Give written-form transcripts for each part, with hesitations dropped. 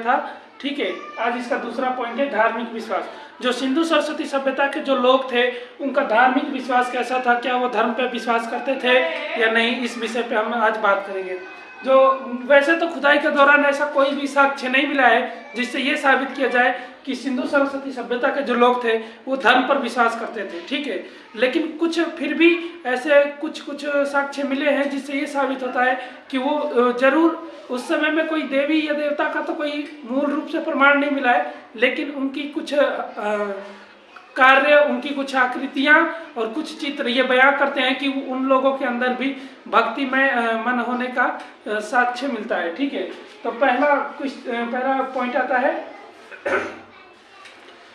था। ठीक है, आज इसका दूसरा पॉइंट है धार्मिक विश्वास। जो सिंधु सरस्वती सभ्यता के जो लोग थे उनका धार्मिक विश्वास कैसा था, क्या वो धर्म पे विश्वास करते थे या नहीं, इस विषय पे हम आज बात करेंगे। जो वैसे तो खुदाई के दौरान ऐसा कोई भी साक्ष्य नहीं मिला है जिससे ये साबित किया जाए कि सिंधु सरस्वती सभ्यता के जो लोग थे वो धर्म पर विश्वास करते थे। ठीक है, लेकिन कुछ फिर भी ऐसे कुछ साक्ष्य मिले हैं जिससे ये साबित होता है कि वो जरूर उस समय में कोई देवी या देवता का तो कोई मूल रूप से प्रमाण नहीं मिला है, लेकिन उनकी कुछ कार्य, उनकी कुछ आकृतियां और कुछ चित्र ये बयां करते हैं कि उन लोगों के अंदर भी भक्तिमय मन होने का साक्ष्य मिलता है। ठीक है, तो पहला पॉइंट आता है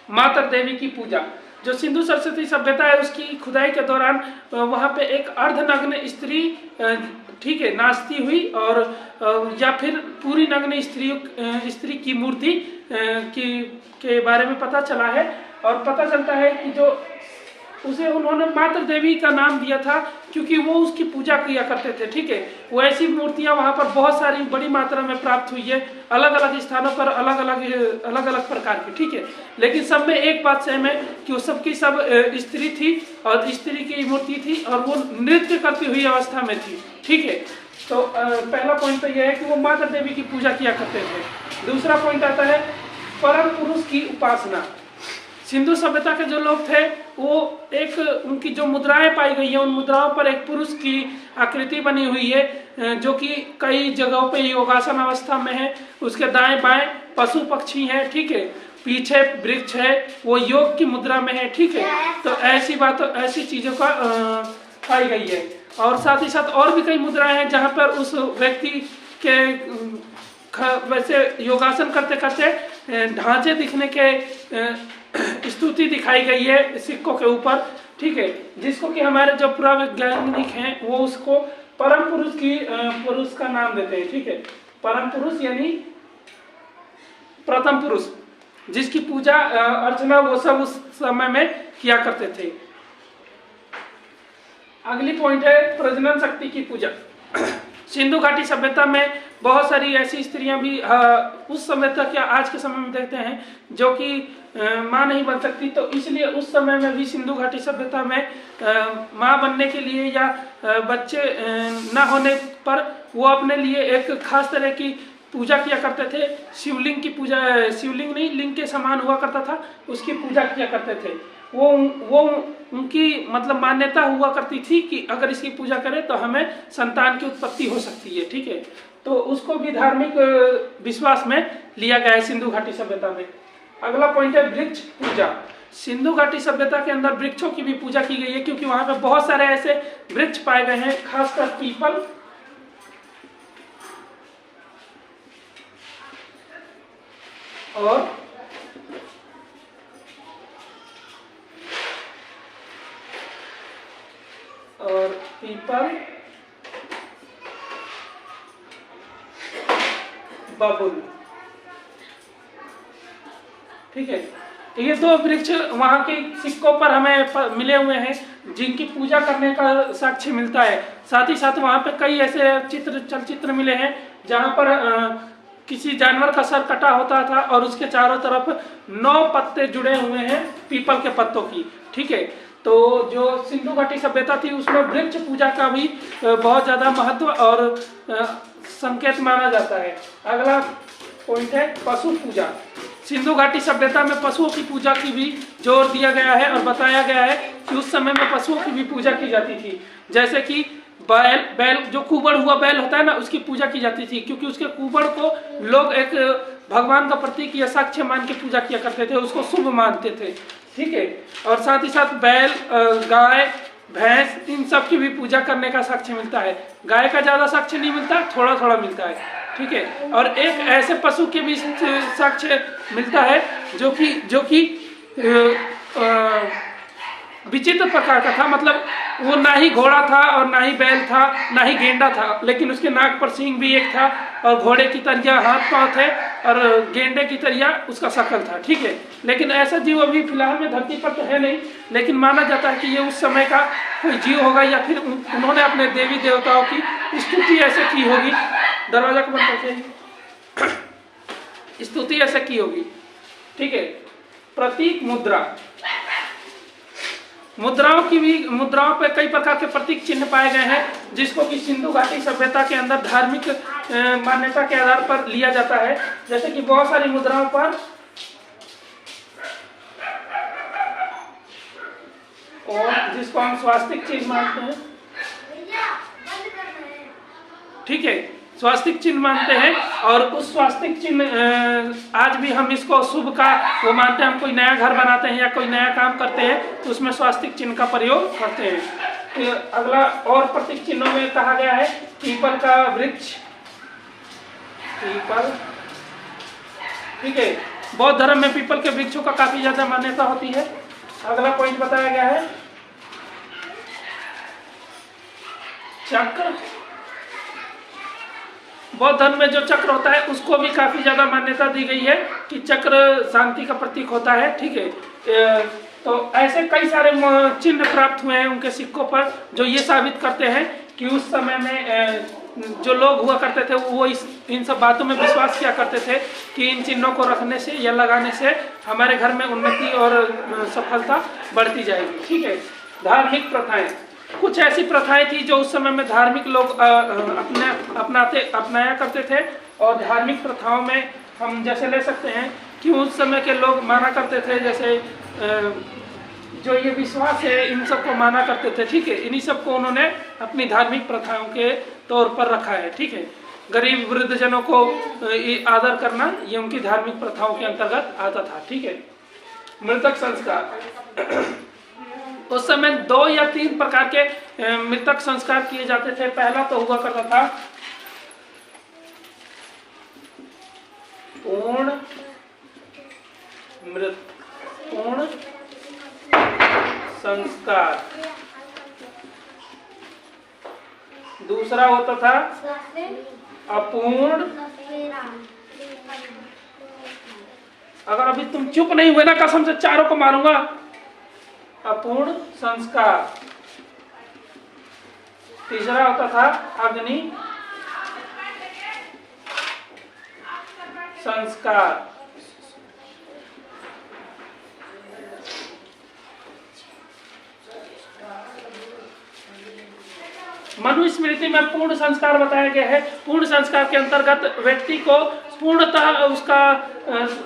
माता देवी की पूजा। जो सिंधु सरस्वती सभ्यता है उसकी खुदाई के दौरान वहां पे एक अर्धनग्न स्त्री, ठीक है, नाचती हुई और या फिर पूरी नग्न स्त्री की मूर्ति के बारे में पता चला है। और पता चलता है कि जो उसे उन्होंने माता देवी का नाम दिया था क्योंकि वो उसकी पूजा किया करते थे। ठीक है, वो ऐसी मूर्तियां वहां पर बहुत सारी बड़ी मात्रा में प्राप्त हुई है, अलग अलग स्थानों पर अलग अलग प्रकार की। ठीक है, लेकिन सब में एक बात सेम है कि वो सबकी सब स्त्री थी और स्त्री की मूर्ति थी और वो नृत्य करती हुई अवस्था में थी। ठीक है, तो पहला पॉइंट तो यह है कि वो माता देवी की पूजा किया करते थे। दूसरा पॉइंट आता है परम पुरुष की उपासना। सिंधु सभ्यता के जो लोग थे वो एक उनकी जो मुद्राएं पाई गई है उन मुद्राओं पर एक पुरुष की आकृति बनी हुई है जो कि कई जगहों पे योगासन अवस्था में है। उसके दाएं बाएं पशु पक्षी हैं। ठीक है, पीछे वृक्ष है, वो योग की मुद्रा में है। ठीक है, तो ऐसी चीजों का पाई गई है। और साथ ही साथ और भी कई मुद्राएं हैं जहाँ पर उस व्यक्ति के वैसे योगासन करते करते ढांचे दिखने के स्तुति दिखाई गई है सिक्कों के ऊपर। ठीक है, जिसको कि हमारे जो पुरावैज्ञानिक हैं वो उसको परम पुरुष का नाम देते हैं। ठीक है, परम पुरुष यानी प्रथम पुरुष, जिसकी पूजा अर्चना वो सब उस समय में किया करते थे। अगली पॉइंट है प्रजनन शक्ति की पूजा। सिंधु घाटी सभ्यता में बहुत सारी ऐसी स्त्रियां भी उस समय तक या आज के समय में देखते हैं जो कि माँ नहीं बन सकती, तो इसलिए उस समय में भी सिंधु घाटी सभ्यता में माँ बनने के लिए या बच्चे न होने पर वो अपने लिए एक खास तरह की पूजा किया करते थे। शिवलिंग की पूजा, शिवलिंग नहीं लिंग के समान हुआ करता था, उसकी पूजा किया करते थे। वो उनकी मतलब मान्यता हुआ करती थी कि अगर इसकी पूजा करें तो हमें संतान की उत्पत्ति हो सकती है। ठीक है, तो उसको भी धार्मिक विश्वास में लिया गया है सिंधु घाटी सभ्यता में। अगला पॉइंट है वृक्ष पूजा। सिंधु घाटी सभ्यता के अंदर वृक्षों की भी पूजा की गई है क्योंकि वहां पे बहुत सारे ऐसे वृक्ष पाए गए हैं, खासकर पीपल और पीपल, बबुल। ठीक है, ये दो वृक्ष वहां के सिक्कों पर हमें मिले हुए हैं जिनकी पूजा करने का साक्ष्य मिलता है। साथ ही साथ वहां पे कई ऐसे चलचित्र मिले हैं जहां पर किसी जानवर का सर कटा होता था और उसके चारों तरफ 9 पत्ते जुड़े हुए हैं पीपल के पत्तों की। ठीक है, तो जो सिंधु घाटी सभ्यता थी उसमें वृक्ष पूजा का भी बहुत ज्यादा महत्व और संकेत माना जाता है। अगला पॉइंट है पशु पूजा। सिंधु घाटी सभ्यता में पशुओं की पूजा की भी जोर दिया गया है और बताया गया है कि उस समय में पशुओं की भी पूजा की जाती थी। जैसे कि बैल जो कुबड़ हुआ बैल होता है ना, उसकी पूजा की जाती थी क्योंकि उसके कुबड़ को लोग एक भगवान का प्रतीक या साक्ष्य मान के पूजा किया करते थे, उसको शुभ मानते थे। ठीक है, और साथ ही साथ बैल, गाय, भैंस, इन सब की भी पूजा करने का साक्ष्य मिलता है। गाय का ज्यादा साक्ष्य नहीं मिलता, थोड़ा थोड़ा मिलता है। ठीक है, और एक ऐसे पशु के भी साक्ष्य मिलता है जो कि विचित्र प्रकार का था। मतलब वो ना ही घोड़ा था और ना ही बैल था, ना ही गेंडा था, लेकिन उसके नाक पर सींग भी एक था और घोड़े की तरिया हाथ पांव थे और गेंडे की तरिया उसका शकल था। ठीक है, लेकिन ऐसा जीव अभी फिलहाल में धरती पर तो है नहीं, लेकिन माना जाता है कि ये उस समय का कोई जीव होगा या फिर उन्होंने अपने देवी देवताओं की स्तुति ऐसे की होगी। दरवाजा को बंद करके स्तुति ऐसे की होगी, ठीक है। प्रतीक मुद्रा, मुद्राओं पे कई प्रकार के प्रतीक चिन्ह पाए गए हैं, जिसको कि सिंधु घाटी सभ्यता के अंदर धार्मिक मान्यता के आधार पर लिया जाता है। जैसे कि बहुत सारी मुद्राओं पर और जिसको हम स्वास्तिक चिन्ह मानते हैं, ठीक है, स्वास्तिक चिन्ह मानते हैं। और उस स्वास्तिक चिन्ह आज भी हम इसको शुभ का वो मानते हैं। हम कोई नया घर बनाते हैं या कोई नया काम करते हैं तो उसमें स्वास्तिक चिन्ह का प्रयोग करते हैं। तो अगला और प्रतीक चिन्हों में कहा गया है पीपल का वृक्ष, पीपल, ठीक है। बौद्ध धर्म में पीपल के वृक्षों का काफी ज्यादा मान्यता होती है। अगला पॉइंट बताया गया है चक्र। बौद्ध धर्म में जो चक्र होता है उसको भी काफी ज्यादा मान्यता दी गई है कि चक्र शांति का प्रतीक होता है, ठीक है। तो ऐसे कई सारे चिन्ह प्राप्त हुए हैं उनके सिक्कों पर, जो ये साबित करते हैं कि उस समय में जो लोग हुआ करते थे वो इन सब बातों में विश्वास किया करते थे कि इन चिन्हों को रखने से या लगाने से हमारे घर में उन्नति और सफलता बढ़ती जाएगी, ठीक है। धार्मिक प्रथाएं, कुछ ऐसी प्रथाएं थी जो उस समय में धार्मिक लोग अपनाया करते थे। और धार्मिक प्रथाओं में हम जैसे ले सकते हैं कि उस समय के लोग माना करते थे, जैसे जो ये विश्वास है इन सबको माना करते थे, ठीक है। इन्हीं सबको उन्होंने अपनी धार्मिक प्रथाओं के तौर पर रखा है, ठीक है। गरीब वृद्धजनों को आदर करना ये उनकी धार्मिक प्रथाओं के अंतर्गत आता था, ठीक है। मृतक संस्कार, उस समय 2 या 3 प्रकार के मृतक संस्कार किए जाते थे। पहला तो हुआ करता था पूर्ण संस्कार, दूसरा होता था अपूर्ण। अगर अभी तुम चुप नहीं हुए ना कसम से चारों को मारूंगा। अपूर्ण संस्कार। तीसरा होता था अग्नि संस्कार। मनुस्मृति में पूर्ण संस्कार बताया गया है। पूर्ण संस्कार के अंतर्गत व्यक्ति को पूर्णतः उसका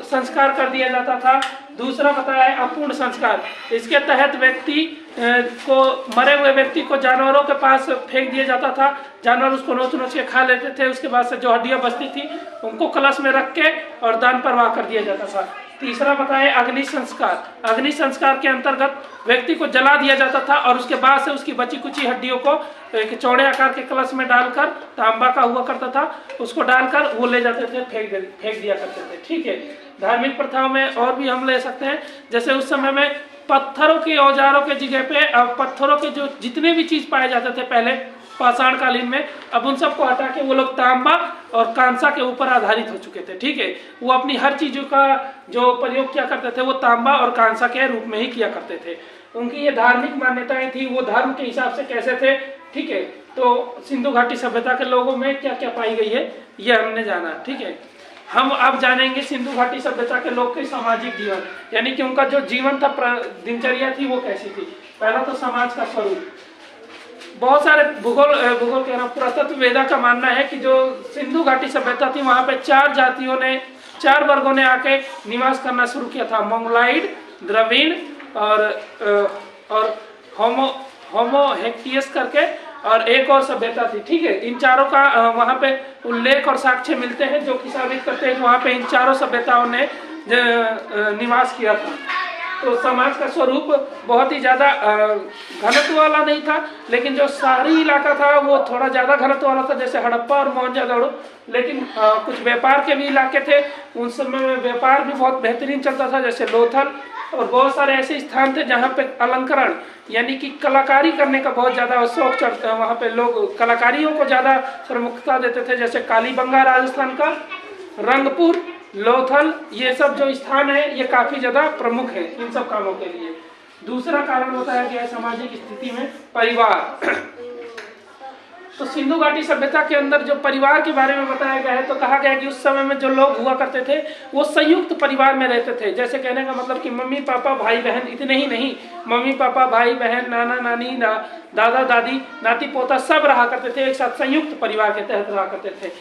संस्कार कर दिया जाता था। दूसरा बताया है अपूर्ण संस्कार। इसके तहत व्यक्ति को, मरे हुए व्यक्ति को जानवरों के पास फेंक दिया जाता था। जानवर उसको नोच नोच के खा लेते थे। उसके बाद से जो हड्डियां बचती थी उनको कलश में रख के और दान प्रवाह कर दिया जाता था। तीसरा बताया अग्नि संस्कार। अग्नि संस्कार के अंतर्गत व्यक्ति को जला दिया जाता था और उसके बाद से उसकी बची कुची हड्डियों को एक चौड़े आकार के कलश में डालकर, तांबा का हुआ करता था, उसको डालकर वो ले जाते थे, फेंक दिया करते थे, ठीक है। धार्मिक प्रथाओं में और भी हम ले सकते हैं, जैसे उस समय में पत्थरों के औजारों के जगह पे पत्थरों के जो जितने भी चीज पाए जाते थे पहले पाषाण कालीन में, अब उन सबको हटा के वो लोग तांबा और कांसा के ऊपर आधारित हो चुके थे, ठीक है। वो अपनी हर चीजों का जो प्रयोग किया करते थे वो तांबा और कांसा के रूप में ही किया करते थे। उनकी ये धार्मिक मान्यताएं थी, वो धर्म के हिसाब से कैसे थे, ठीक है। तो सिंधु घाटी सभ्यता के लोगों में क्या क्या पाई गई है ये हमने जाना, ठीक है। हम अब जानेंगे सिंधु घाटी सभ्यता के लोग के सामाजिक जीवन, यानी कि उनका जो जीवन था, दिनचर्या थी वो कैसी थी। पहला तो समाज का स्वरूप। बहुत सारे भूगोल कह रहा हूँ, पुरातत्व वेदा का मानना है कि जो सिंधु घाटी सभ्यता थी वहां पे 4 जातियों ने, 4 वर्गों ने आके निवास करना शुरू किया था। मंगोलाइड, द्रविड़ और होमो हेक्टियस करके और एक और सभ्यता थी, ठीक है। इन चारों का वहां पे उल्लेख और साक्ष्य मिलते हैं जो कि साबित करते हैं कि वहां पे इन चारों सभ्यताओं ने निवास किया था। तो समाज का स्वरूप बहुत ही ज्यादा घनत्व वाला नहीं था, लेकिन जो शहरी इलाका था वो थोड़ा ज्यादा घनत्व वाला था, जैसे हड़प्पा और मोहनजोदड़ो। लेकिन कुछ व्यापार के भी इलाके थे, उन समय में व्यापार भी बहुत बेहतरीन चलता था, जैसे लोथल। और बहुत सारे ऐसे स्थान थे जहाँ पे अलंकरण यानी कि कलाकारी करने का बहुत ज्यादा शौक चढ़ता, वहाँ पे लोग कलाकारियों को ज्यादा प्रमुखता देते थे, जैसे कालीबंगा राजस्थान का, रंगपुर, लोथल, ये सब जो स्थान है ये काफी ज्यादा प्रमुख है इन सब कामों के लिए। दूसरा कारण बताया गया है सामाजिक स्थिति में परिवार। तो सिंधु घाटी सभ्यता के अंदर जो परिवार के बारे में बताया गया है, तो कहा गया है कि उस समय में जो लोग हुआ करते थे वो संयुक्त परिवार में रहते थे। जैसे कहने का मतलब कि मम्मी पापा भाई बहन इतने ही नहीं, मम्मी पापा भाई बहन नाना नानी दादा दादी नाती पोता सब रहा करते थे, एक साथ संयुक्त परिवार के तहत रहा करते थे।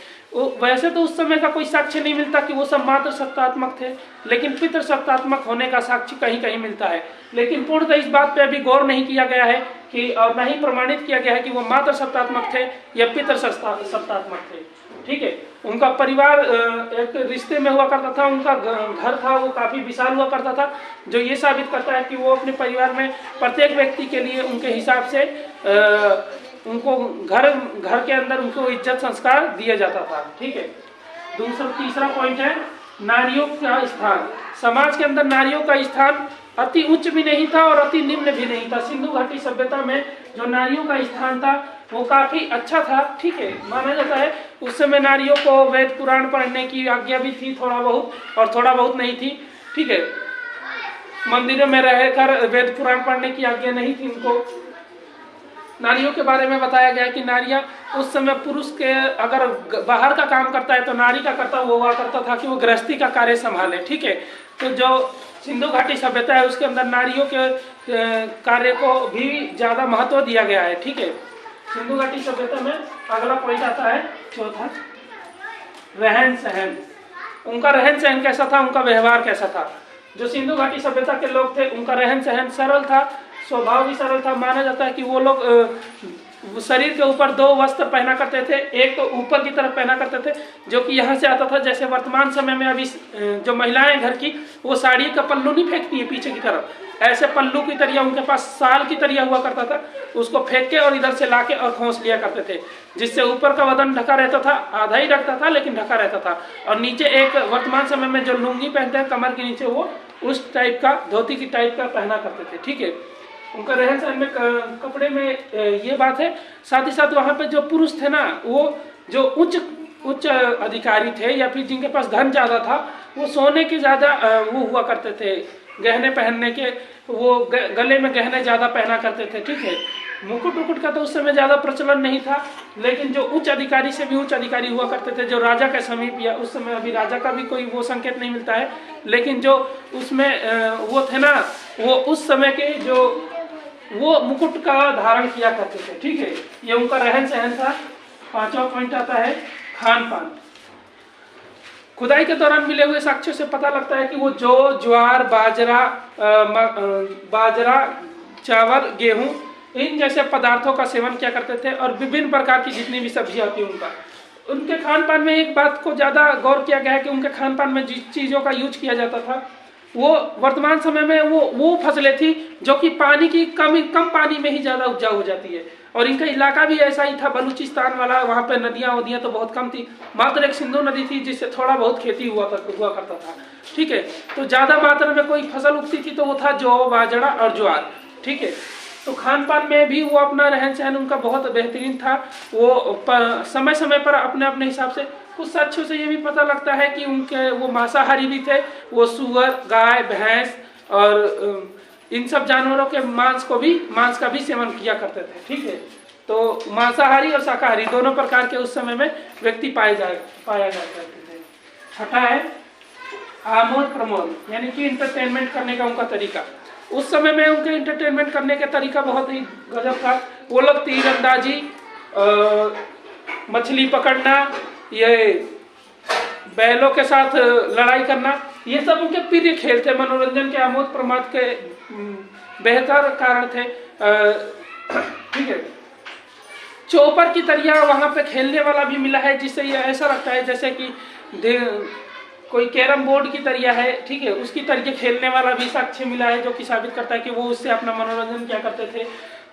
वैसे तो उस समय का कोई साक्ष्य नहीं मिलता कि वो सब मात्र सत्तात्मक थे, लेकिन पितृ सत्तात्मक होने का साक्ष्य कहीं कहीं मिलता है। लेकिन पूर्णतः इस बात पे अभी गौर नहीं किया गया है कि, और नहीं प्रमाणित किया गया है कि वो मात्र सत्तात्मक थे या पितृ सत्तात्मक थे। ठीक है, उनका परिवार एक रिश्ते में हुआ करता था, उनका घर था वो काफी विशाल हुआ करता था, जो ये साबित करता है कि वो अपने परिवार में प्रत्येक व्यक्ति के लिए उनके हिसाब से उनको घर के अंदर उनको इज्जत संस्कार दिया जाता था। ठीक है, तीसरा पॉइंट है नारियों का स्थान। समाज के अंदर नारियों का स्थान अति उच्च भी नहीं था और अति निम्न भी नहीं था। सिंधु घाटी सभ्यता में जो नारियों का स्थान था वो काफी अच्छा था। ठीक है, माना जाता है उस समय नारियों को वेद पुराण पढ़ने की आज्ञा भी थी, थोड़ा बहुत और थोड़ा बहुत नहीं थी। ठीक है, मंदिरों में रहकर वेद पुराण पढ़ने की आज्ञा नहीं थी उनको। नारियों के बारे में बताया गया कि नारियां उस समय पुरुष के अगर बाहर का काम करता है तो नारी का कर्तव्य हुआ करता था कि वो गृहस्थी का कार्य संभाले। ठीक है, तो जो सिंधु घाटी सभ्यता है उसके अंदर नारियों के कार्य को भी ज्यादा महत्व दिया गया है। ठीक है, सिंधु घाटी सभ्यता में अगला पॉइंट आता है चौथा, रहन सहन। उनका रहन सहन कैसा था, उनका व्यवहार कैसा था। जो सिंधु घाटी सभ्यता के लोग थे उनका रहन सहन सरल था, स्वभाव भी सरल था। माना जाता है कि वो लोग शरीर के ऊपर 2 वस्त्र पहना करते थे, एक तो ऊपर की तरफ पहना करते थे जो कि यहाँ से आता था। जैसे वर्तमान समय में अभी जो महिलाएं घर की वो साड़ी का पल्लू नहीं फेंकती है पीछे की तरफ, ऐसे पल्लू की तरिया उनके पास साल की तरिया हुआ करता था, उसको फेंक के और इधर से लाके और खोस लिया करते थे, जिससे ऊपर का बदन ढका रहता था, आधा ही ढकता था लेकिन ढका रहता था। और नीचे एक वर्तमान समय में जो लुंगी पहनते हैं कमर के नीचे, वो उस टाइप का धोती की टाइप का पहना करते थे। ठीक है, उनका रहन सहन में कपड़े में ये बात है। साथ ही साथ वहाँ पे जो पुरुष थे ना, वो जो उच्च अधिकारी थे या फिर जिनके पास धन ज्यादा था, वो सोने के ज्यादा वो हुआ करते थे, गहने पहनने के, वो गले में गहने ज्यादा पहना करते थे। ठीक है, मुकुट उकुट का तो उस समय ज्यादा प्रचलन नहीं था, लेकिन जो उच्च अधिकारी से भी उच्च अधिकारी हुआ करते थे, जो राजा के समीप, या उस समय अभी राजा का भी कोई वो संकेत नहीं मिलता है, लेकिन जो उसमें वो थे ना, वो उस समय के जो वो मुकुट का धारण किया करते थे। ठीक है, ये उनका रहन सहन था। 5वां पॉइंट आता है खान पान। खुदाई के दौरान मिले हुए साक्ष्यों से पता लगता है कि वो ज्वार बाजरा चावल गेहूं इन जैसे पदार्थों का सेवन किया करते थे, और विभिन्न प्रकार की जितनी भी सब्जियां होती उनके खान पान में एक बात को ज्यादा गौर किया गया है कि उनके खान पान में जिस चीजों का यूज किया जाता था वो वर्तमान समय में वो फसलें थी जो कि पानी की कम पानी में ही ज्यादा उपजाऊ हो जाती है। और इनका इलाका भी ऐसा ही था, बलूचिस्तान वाला, वहाँ पे नदियाँ वदियाँ तो बहुत कम थी, मात्र एक सिंधु नदी थी जिससे थोड़ा बहुत खेती हुआ करता था। ठीक है, तो ज्यादा मात्रा में कोई फसल उगती थी तो वो था जौ बाजरा और ज्वार। ठीक है, तो खान पान में भी वो अपना रहन सहन उनका बहुत बेहतरीन था। वो समय समय पर अपने अपने हिसाब से, कुछ साक्ष्यों से ये भी पता लगता है कि उनके वो मांसाहारी भी थे, वो सुअर गाय भैंस और इन सब जानवरों के मांस का भी सेवन किया करते थे। ठीक है, तो मांसाहारी और शाकाहारी दोनों प्रकार के उस समय में व्यक्ति पाया जा करते थे। छठा है आमोद प्रमोद, यानी कि इंटरटेनमेंट करने का उनका तरीका। उस समय में उनके इंटरटेनमेंट करने का तरीका बहुत ही गजब था। वो लोग तीरंदाजी, मछली पकड़ना, ये बैलों के साथ लड़ाई करना, ये सब उनके प्रिय खेल थे, मनोरंजन के आमोद प्रमोद के बेहतर कारण थे। ठीक है, चौपर की तरिया वहां पे खेलने वाला भी मिला है, जिससे ये ऐसा लगता है जैसे कि कोई कैरम बोर्ड की तरिया है। ठीक है, उसकी तरीके खेलने वाला भी साक्ष्य मिला है, जो कि साबित करता है कि वो उससे अपना मनोरंजन किया करते थे।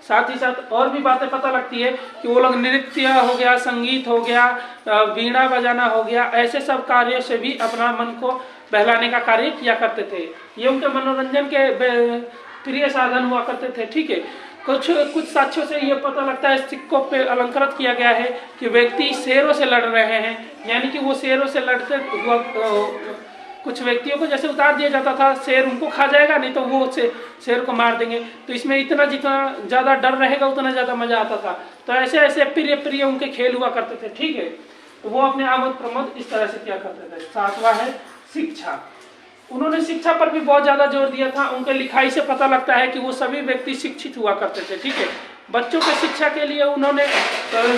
साथ ही साथ और भी बातें पता लगती है कि वो लोग नृत्य हो गया, संगीत हो गया, वीणा बजाना हो गया, ऐसे सब कार्य से भी अपना मन को बहलाने का कार्य किया करते थे। ये उनके मनोरंजन के प्रिय साधन हुआ करते थे। ठीक है, कुछ साक्ष्यों से ये पता लगता है, सिक्कों पे अलंकृत किया गया है कि व्यक्ति शेरों से लड़ रहे हैं, यानी कि वो शेरों से लड़ते कुछ व्यक्तियों को जैसे उतार दिया जाता था, शेर उनको खा जाएगा, नहीं तो वो शेर को मार देंगे। तो इसमें इतना जितना ज़्यादा डर रहेगा उतना ज़्यादा मजा आता था। तो ऐसे ऐसे प्रिय प्रिय उनके खेल हुआ करते थे, ठीक है। तो वो अपने आमोद प्रमोद इस तरह से किया करते थे। 7वां है शिक्षा। उन्होंने शिक्षा पर भी बहुत ज़्यादा जोर दिया था। उनके लिखाई से पता लगता है कि वो सभी व्यक्ति शिक्षित हुआ करते थे, ठीक है। बच्चों के शिक्षा के लिए उन्होंने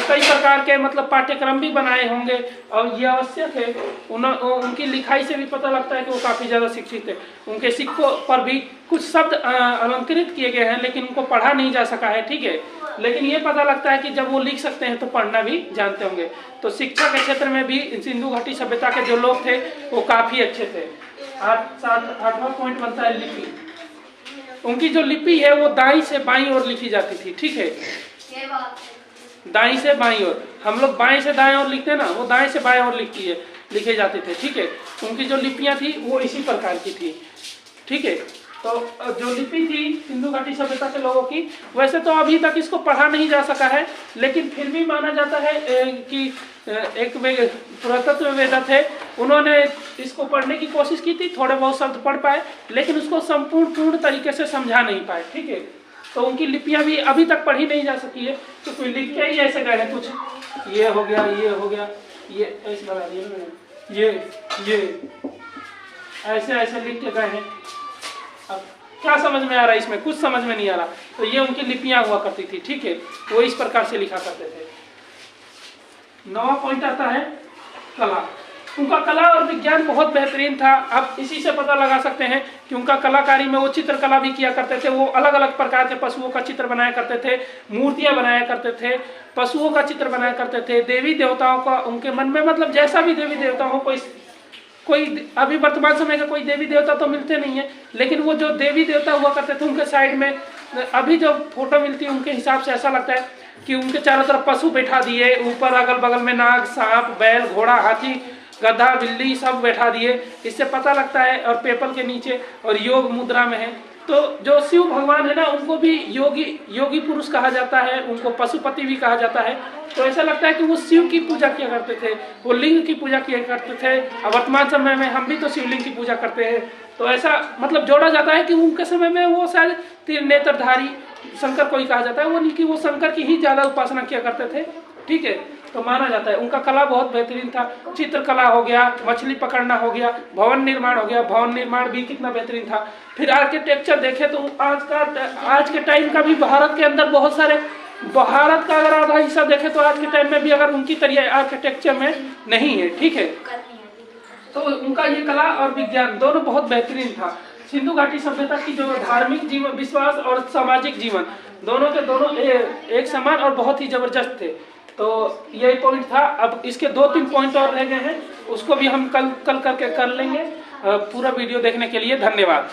कई प्रकार के मतलब पाठ्यक्रम भी बनाए होंगे और ये आवश्यक है। उनकी लिखाई से भी पता लगता है कि वो काफ़ी ज़्यादा शिक्षित है। उनके सिक्कों पर भी कुछ शब्द अलंकृत किए गए हैं, लेकिन उनको पढ़ा नहीं जा सका है, ठीक है। लेकिन ये पता लगता है कि जब वो लिख सकते हैं तो पढ़ना भी जानते होंगे। तो शिक्षा के क्षेत्र में भी सिंधु घाटी सभ्यता के जो लोग थे वो काफ़ी अच्छे थे। 8वां पॉइंट बनता है लिपि। उनकी जो लिपि है वो दाईं से बाईं ओर लिखी जाती थी, ठीक है। दाईं से बाईं ओर, हम लोग बाएं से दाएं ओर लिखते हैं ना, वो दाएं से बाएं ओर लिखे जाते थे, ठीक है। उनकी जो लिपियां थी वो इसी प्रकार की थी, ठीक है। तो जो लिपि थी सिंधु घाटी सभ्यता के लोगों की, वैसे तो अभी तक इसको पढ़ा नहीं जा सका है, लेकिन फिर भी माना जाता है कि एक पुरातत्ववेत्ता थे, उन्होंने इसको पढ़ने की कोशिश की थी, थोड़े बहुत शब्द पढ़ पाए, लेकिन उसको पूर्ण तरीके से समझा नहीं पाए, ठीक है। तो उनकी लिपियां भी अभी तक पढ़ी नहीं जा सकी है। तो कोई लिख के ही ऐसे गए हैं, कुछ ये हो गया, ये हो गया, ये ऐसे बना दिया, ये ऐसे ऐसे लिख के गए हैं। अब क्या समझ में आ रहा है इसमें? कुछ समझ में नहीं आ रहा। तो ये उनकी लिपियां हुआ करती थी, ठीक है। वो इस प्रकार से लिखा करते थे। 9वां पॉइंट आता है कला। उनका कला और विज्ञान बहुत बेहतरीन था। आप इसी से पता लगा सकते हैं कि उनका कलाकारी में वो चित्रकला भी किया करते थे। वो अलग अलग प्रकार के पशुओं का चित्र बनाया करते थे, मूर्तियां बनाया करते थे, पशुओं का चित्र बनाया करते थे, देवी देवताओं का उनके मन में, मतलब जैसा भी देवी देवता हो, कोई अभी वर्तमान समय का कोई देवी देवता तो मिलते नहीं है, लेकिन वो जो देवी देवता हुआ करते थे उनके साइड में अभी जो फोटो मिलती है उनके हिसाब से ऐसा लगता है कि उनके चारों तरफ पशु बैठा दिए, ऊपर अगल बगल में नाग, सांप, बैल, घोड़ा, हाथी, गधा, बिल्ली सब बैठा दिए। इससे पता लगता है। और पेपर के नीचे और योग मुद्रा में है। तो जो शिव भगवान है ना, उनको भी योगी पुरुष कहा जाता है, उनको पशुपति भी कहा जाता है। तो ऐसा लगता है कि वो शिव की पूजा किया करते थे, वो लिंग की पूजा किया करते थे। और वर्तमान समय में हम भी तो शिवलिंग की पूजा करते हैं। तो ऐसा मतलब जोड़ा जाता है कि उनके समय में वो शायद त्रिनेत्रधारी शंकर को ही कहा जाता है, वो नहीं कि वो शंकर की ही ज्यादा उपासना किया करते थे, ठीक है। तो माना जाता है उनका कला बहुत बेहतरीन था। चित्रकला हो गया, मछली पकड़ना हो गया, भवन निर्माण हो गया, भवन निर्माण भी कितना बेहतरीन था। फिर आर्किटेक्चर देखे तो आज के टाइम का भी भारत के अंदर बहुत सारे, भारत का अगर आधा हिस्सा देखे तो आज के टाइम में भी अगर उनकी तरह आर्किटेक्चर में नहीं है, ठीक है। तो उनका ये कला और विज्ञान दोनों बहुत बेहतरीन था। सिंधु घाटी सभ्यता की जो धार्मिक जीवन, विश्वास और सामाजिक जीवन दोनों के दोनों एक समान और बहुत ही जबरदस्त थे। तो यही पॉइंट था। अब इसके 2-3 पॉइंट और रह गए हैं, उसको भी हम कल करके कर लेंगे। पूरा वीडियो देखने के लिए धन्यवाद।